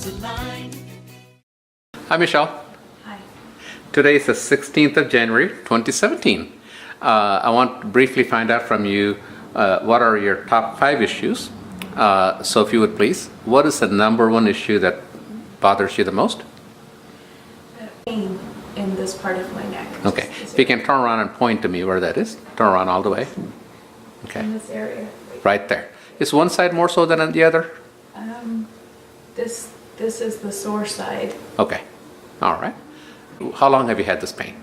Exit 9. Hi, Michelle. Hi. Today is the 16th of January, 2017. I want to briefly find out from you what are your top 5 issues. So if you would please, what is the number 1 issue that bothers you the most? Pain in this part of my neck. Okay. If you can turn around and point to me where that is. Turn around all the way. Okay. In this area. Right there. Is one side more so than the other? This is the sore side. Okay. All right. How long have you had this pain?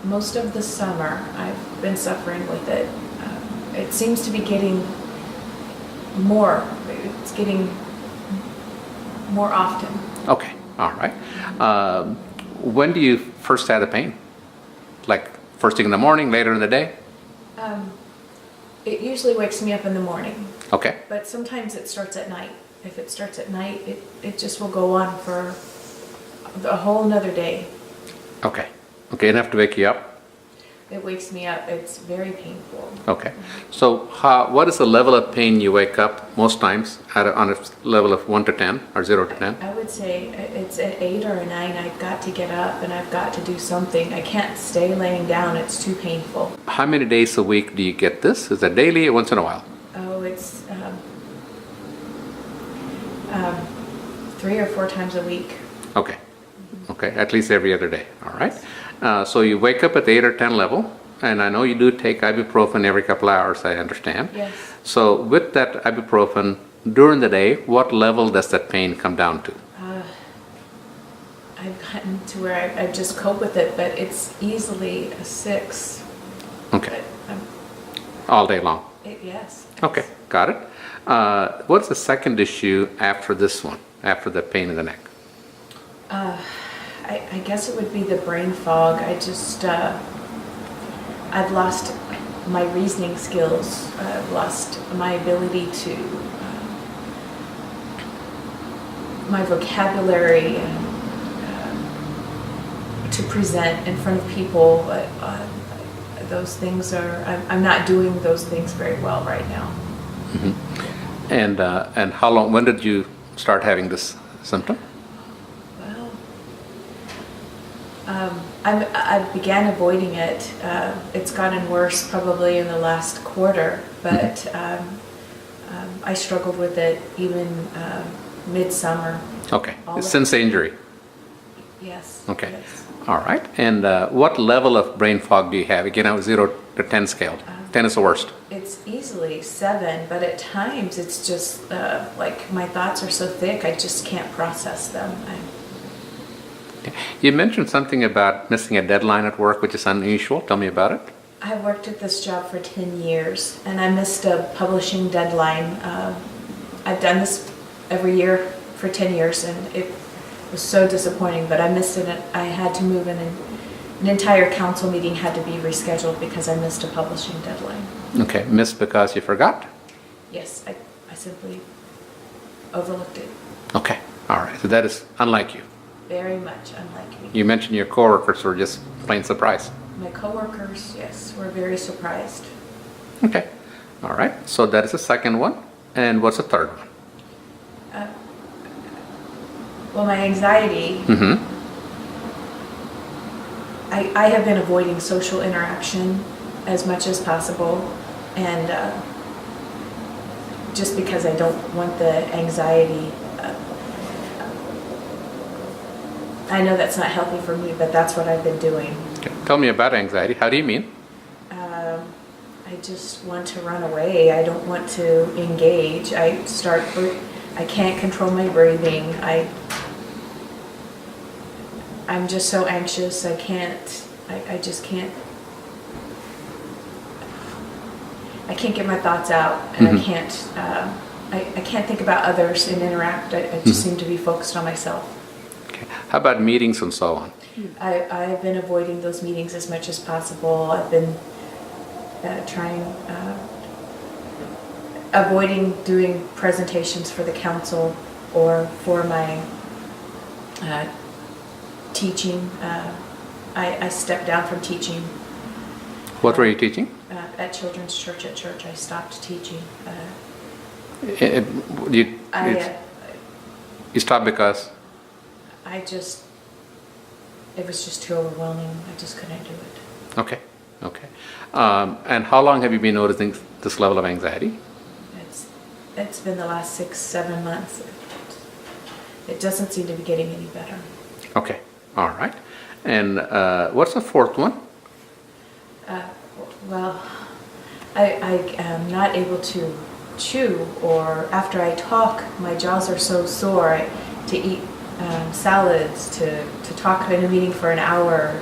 Most of the summer I've been suffering with it. It seems to be getting more. It's getting more often. Okay. All right. When do you first have the pain? Like first thing in the morning, later in the day? It usually wakes me up in the morning. Okay. But sometimes it starts at night. If it starts at night, it just will go on for a whole nother day. Okay. Okay, enough to wake you up? It wakes me up. It's very painful. Okay. So what is the level of pain you wake up most times on a level of 1 to 10 or 0 to 10? I would say it's an 8 or a 9. I've got to get up and I've got to do something. I can't stay laying down. It's too painful. How many days a week do you get this? Is it daily or once in a while? Oh, it's 3 or 4 times a week. Okay. Okay, at least every other day. All right. So you wake up at the 8 or 10 level, and I know you do take ibuprofen every couple hours, I understand. Yes. So with that ibuprofen, during the day, what level does that pain come down to? I've gotten to where I just cope with it, but it's easily a 6. Okay. But, All day long? yes. Okay, got it. What's the second issue after this one, after the pain in the neck? I guess it would be the brain fog. I've lost my reasoning skills. I've lost my ability to, my vocabulary to present in front of people. Those things I'm not doing those things very well right now. Mm-hmm. And how long, when did you start having this symptom? I began avoiding it. It's gotten worse probably in the last quarter, but I struggled with it even midsummer. Okay, since the injury? Yes. Okay, yes. All right. And what level of brain fog do you have? Again, on a 0 to 10 scale. 10 is the worst. It's easily 7, but at times it's just like my thoughts are so thick I just can't process them. You mentioned something about missing a deadline at work, which is unusual. Tell me about it. I worked at this job for 10 years, and I missed a publishing deadline. I've done this every year for 10 years, and it was so disappointing, but I missed it. I had to move in, and an entire council meeting had to be rescheduled because I missed a publishing deadline. Okay, missed because you forgot? Yes, I simply overlooked it. Okay, all right. So that is unlike you. Very much unlike me. You mentioned your coworkers were just plain surprised. My coworkers, yes, were very surprised. Okay, all right. So that is the second one. And what's the third one? Well, my anxiety. Mm-hmm. I have been avoiding social interaction as much as possible, and just because I don't want the anxiety. I know that's not healthy for me, but that's what I've been doing. Okay. Tell me about anxiety. How do you mean? I just want to run away. I don't want to engage. I can't control my breathing. I'm just so anxious. I just can't. I can't get my thoughts out, and Mm-hmm. I can't think about others and interact. I just seem to be focused on myself. Okay. How about meetings and so on? I've been avoiding those meetings as much as possible. I've been avoiding doing presentations for the council or for my teaching. I stepped down from teaching. What were you teaching? At Children's Church at church. I stopped teaching. You You stopped because? It was just too overwhelming. I just couldn't do it. Okay, okay. And how long have you been noticing this level of anxiety? It's been the last 6-7 months. It doesn't seem to be getting any better. Okay, all right. And what's the fourth one? Well, I am not able to chew, or after I talk, my jaws are so sore to eat salads, to talk in a meeting for an hour,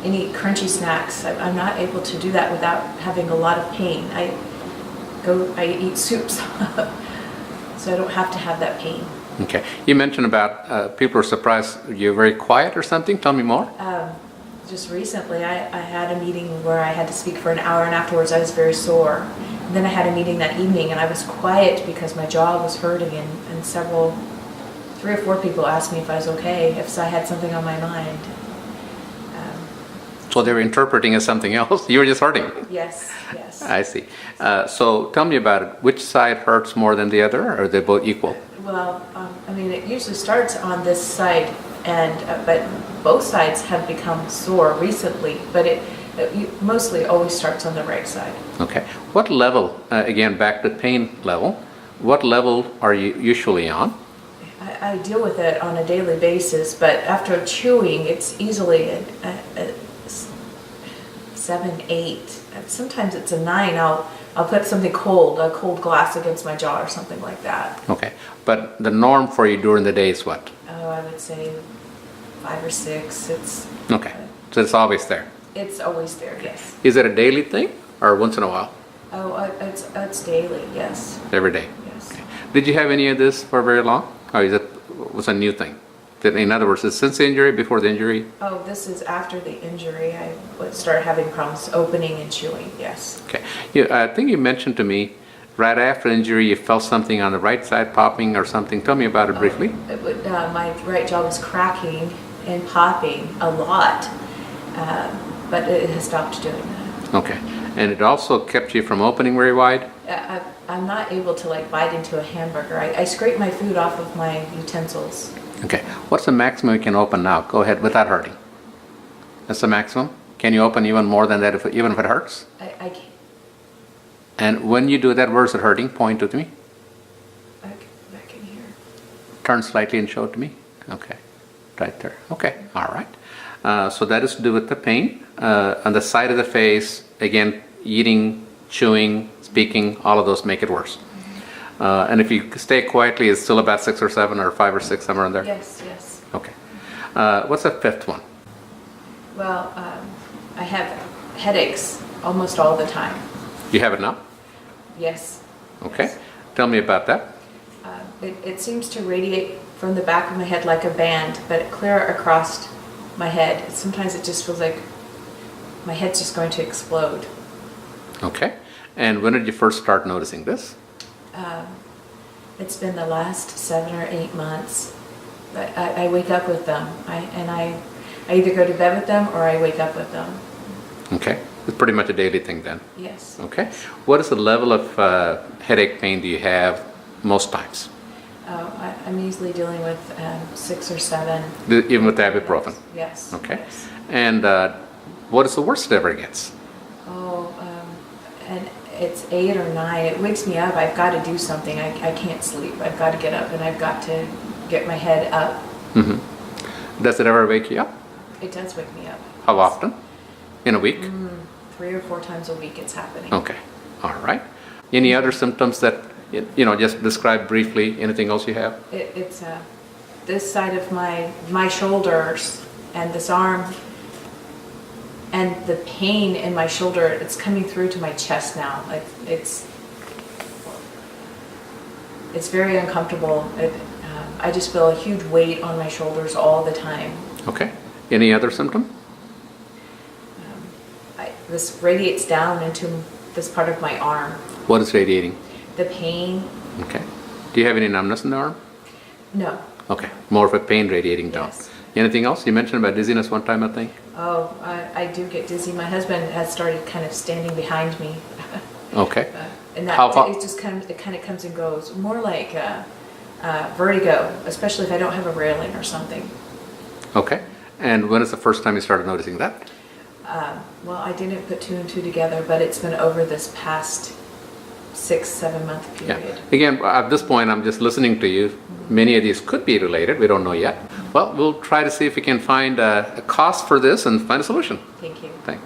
and eat crunchy snacks. I'm not able to do that without having a lot of pain. I eat soups, so I don't have to have that pain. Okay. You mentioned about people are surprised you're very quiet or something. Tell me more. Just recently, I had a meeting where I had to speak for an hour, and afterwards I was very sore. And then I had a meeting that evening, and I was quiet because my jaw was hurting, and 3 or 4 people asked me if I was okay, if I had something on my mind. So they were interpreting as something else. You were just hurting. Yes, yes. I see. So tell me about it. Which side hurts more than the other, or are they both equal? Well, I mean, it usually starts on this side, but both sides have become sore recently, but it mostly always starts on the right side. Okay. What level, again, back to pain level, what level are you usually on? I deal with it on a daily basis, but after chewing, it's easily a 7, 8. Sometimes it's a 9. I'll put something cold, a cold glass against my jaw or something like that. Okay. But the norm for you during the day is what? Oh, I would say 5 or 6. Okay. So it's always there. It's always there, yes. Is it a daily thing or once in a while? Oh, it's daily, yes. Every day? Yes. Okay. Did you have any of this for very long? Or was it a new thing? In other words, is since the injury, before the injury? Oh, this is after the injury. I started having problems opening and chewing, yes. Okay. I think you mentioned to me right after the injury you felt something on the right side popping or something. Tell me about it briefly. My right jaw was cracking and popping a lot, but it has stopped doing that. Okay. And it also kept you from opening very wide? I'm not able to bite into a hamburger. I scrape my food off of my utensils. Okay. What's the maximum you can open now? Go ahead, without hurting. That's the maximum? Can you open even more than that, even if it hurts? I can't. And when you do that, where's it hurting? Point to me. Back in here. Turn slightly and show it to me. Okay. Right there. Okay. All right. So that is to do with the pain. On the side of the face, again, eating, chewing, speaking, all of those make it worse. And if you stay quietly, it's still about 6 or 7 or 5 or 6, somewhere in there? Yes, yes. Okay. What's the fifth one? Well, I have headaches almost all the time. You have it now? Yes. Okay. Yes. Tell me about that. It seems to radiate from the back of my head like a band, but clear across my head. Sometimes it just feels like my head's just going to explode. Okay. And when did you first start noticing this? It's been the last 7 or 8 months. I wake up with them. I either go to bed with them or I wake up with them. Okay. It's pretty much a daily thing then. Yes. Okay. What is the level of headache pain do you have most times? I'm usually dealing with 6 or 7. Even with the ibuprofen? Yes. Okay. Yes. And what is the worst it ever gets? Oh, and it's 8 or 9. It wakes me up. I've got to do something. I can't sleep. I've got to get up and I've got to get my head up. Mm-hmm. Does it ever wake you up? It does wake me up. How often? In a week? 3 or 4 times a week it's happening. Okay. All right. Any other symptoms that, just describe briefly? Anything else you have? It's this side of my shoulders and this arm, and the pain in my shoulder, it's coming through to my chest now. It's very uncomfortable. I just feel a huge weight on my shoulders all the time. Okay. Any other symptom? This radiates down into this part of my arm. What is radiating? The pain. Okay. Do you have any numbness in the arm? No. Okay. More of a pain radiating down. Yes. Anything else? You mentioned about dizziness one time, I think. Oh, I do get dizzy. My husband has started kind of standing behind me. Okay. And that How it just kind of comes and goes. More like vertigo, especially if I don't have a railing or something. Okay. And when is the first time you started noticing that? Well, I didn't put two and two together, but it's been over this past 6-7 month Yeah. period. Again, at this point, I'm just listening to you. Many of these could be related. We don't know yet. Well, we'll try to see if we can find a cause for this and find a solution. Thank you. Thanks.